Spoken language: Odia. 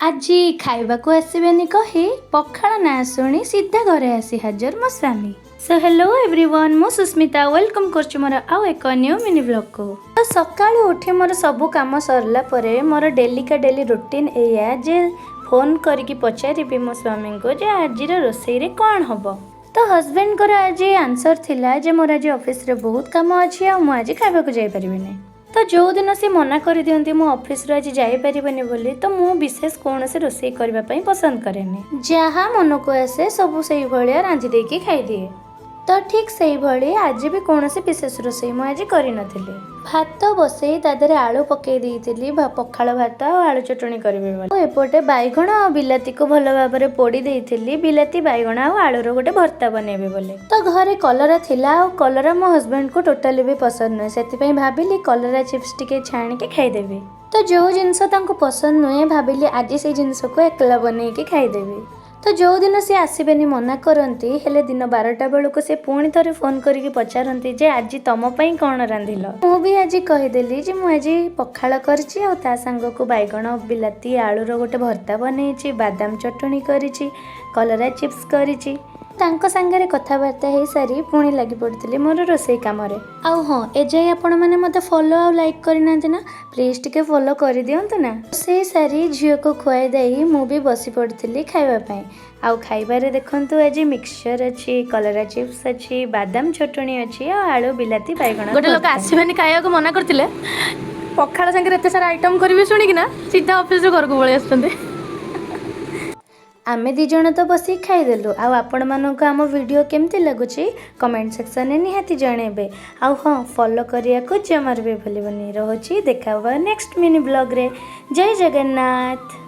ଆଜି ଖାଇବାକୁ ଆସିବେନି କହି ପଖାଳ ନା ଶୁଣି ସିଧା ଘରେ ଆସି ହାଜର ମୋ ସ୍ୱାମୀ। ସୋ ହେଲୋ ଏଭ୍ରିୱାନ୍, ମୁଁ ସୁସ୍ମିତା ୱେଲକମ୍ କରୁଛି ମୋର ଆଉ ଏକ ନ୍ୟୁ ମିନି ବ୍ଲଗ୍କୁ। ତ ସକାଳୁ ଉଠି ମୋର ସବୁ କାମ ସରିଲା ପରେ ମୋର ଡେଲିକା ଡେଲି ରୁଟିନ୍ ଏଇଆ ଯେ ଫୋନ୍ କରିକି ପଚାରିବି ମୋ ସ୍ୱାମୀଙ୍କୁ ଯେ ଆଜିର ରୋଷେଇରେ କ'ଣ ହେବ। ତ ହଜବେଣ୍ଡଙ୍କର ଆଜି ଆନ୍ସର ଥିଲା ଯେ ମୋର ଆଜି ଅଫିସରେ ବହୁତ କାମ ଅଛି ଆଉ ମୁଁ ଆଜି ଖାଇବାକୁ ଯାଇପାରିବିନି। ତ ଯେଉଁଦିନ ସେ ମନା କରିଦିଅନ୍ତି ମୁଁ ଅଫିସରୁ ଆଜି ଯାଇପାରିବନି ବୋଲି, ତ ମୁଁ ବିଶେଷ କୌଣସି ରୋଷେଇ କରିବା ପାଇଁ ପସନ୍ଦ କରେନି। ଯାହା ମନକୁ ଆସେ ସବୁ ସେଇଭଳିଆ ରାନ୍ଧି ଦେଇକି ଖାଇଦିଏ। ତ ଠିକ୍ ସେଇଭଳି ଆଜି ବି କୌଣସି ବିଶେଷ ରୋଷେଇ ମୁଁ ଆଜି କରିନଥିଲି। ଭାତ ବସେଇ ତା ଦେହରେ ଆଳୁ ପକେଇ ଦେଇଥିଲି, ପଖାଳ ଭାତ ଆଉ ଆଳୁ ଚଟଣି କରିବି ବୋଲି। ଏପଟେ ବାଇଗଣ ଆଉ ବିଲାତିକୁ ଭଲ ଭାବରେ ପୋଡ଼ି ଦେଇଥିଲି, ବିଲାତି ବାଇଗଣ ଆଉ ଆଳୁର ଗୋଟେ ଭର୍ତ୍ତା ବନେଇବି ବୋଲି। ତ ଘରେ କଲରା ଥିଲା ଆଉ କଲରା ମୋ ହଜବେଣ୍ଡକୁ ଟୋଟାଲି ବି ପସନ୍ଦ ନୁହେଁ, ସେଥିପାଇଁ ଭାବିଲି କଲରା ଚିପ୍ସ ଟିକେ ଛାଣିକି ଖାଇଦେବି। ତ ଯେଉଁ ଜିନିଷ ତାଙ୍କୁ ପସନ୍ଦ ନୁହେଁ ଭାବିଲି ଆଜି ସେଇ ଜିନିଷକୁ ଏକଲା ବନେଇକି ଖାଇଦେବି। ତ ଯେଉଁଦିନ ସେ ଆସିବେନି ମନା କରନ୍ତି, ହେଲେ ଦିନ 12ଟା ବେଳକୁ ସେ ପୁଣି ଥରେ ଫୋନ୍ କରିକି ପଚାରନ୍ତି ଯେ ଆଜି ତମ ପାଇଁ କ'ଣ ରାନ୍ଧିଲ। ମୁଁ ବି ଆଜି କହିଦେଲି ଯେ ମୁଁ ଆଜି ପଖାଳ କରିଛି ଆଉ ତା ସାଙ୍ଗକୁ ବାଇଗଣ ବିଲାତି ଆଳୁର ଗୋଟେ ଭର୍ତ୍ତା ବନେଇଛି, ବାଦାମ ଚଟଣି କରିଛି, କଲରା ଚିପ୍ସ କରିଛି। ତାଙ୍କ ସାଙ୍ଗରେ କଥାବାର୍ତ୍ତା ହେଇସାରି ପୁଣି ଲାଗି ପଡ଼ିଥିଲି ମୋର ରୋଷେଇ କାମରେ। ଆଉ ହଁ, ଏଯାଏଁ ଆପଣମାନେ ମୋତେ ଫଲୋ ଆଉ ଲାଇକ୍ କରିନାହାନ୍ତି ନା, ପ୍ଲିଜ୍ ଟିକେ ଫଲୋ କରିଦିଅନ୍ତୁ ନା। ରୋଷେଇ ସାରି ଝିଅକୁ ଖୁଆଇ ଦେଇ ମୁଁ ବି ବସି ପଡ଼ିଥିଲି ଖାଇବା ପାଇଁ। ଆଉ ଖାଇବାରେ ଦେଖନ୍ତୁ ଆଜି ମିକ୍ସଚର ଅଛି, କଲରା ଚିପ୍ସ ଅଛି, ବାଦାମ ଚଟଣି ଅଛି ଆଉ ଆଳୁ ବିଲାତି ବାଇଗଣ। ଗୋଟେ ଲୋକ ଆସିବେନି ଖାଇବାକୁ ମନା କରିଥିଲେ, ପଖାଳ ସାଙ୍ଗରେ ଏତେ ସାରା ଆଇଟମ୍ କରିବି ଶୁଣିକିନା ସିଧା ଅଫିସରୁ ଘରକୁ ପଳେଇ ଆସୁଛନ୍ତି। ଆମେ ଦୁଇ ଜଣ ତ ବସିକି ଖାଇଦେଲୁ। ଆଉ ଆପଣମାନଙ୍କୁ ଆମ ଭିଡ଼ିଓ କେମିତି ଲାଗୁଛି କମେଣ୍ଟ ସେକ୍ସନରେ ନିହାତି ଜଣେଇବେ। ଆଉ ହଁ, ଫଲୋ କରିବାକୁ ଜମାରୁ ବି ଭୁଲିବନି। ରହୁଛି, ଦେଖା ହବା ନେକ୍ସଟ ମିନି ବ୍ଲଗ୍ରେ। ଜୟ ଜଗନ୍ନାଥ।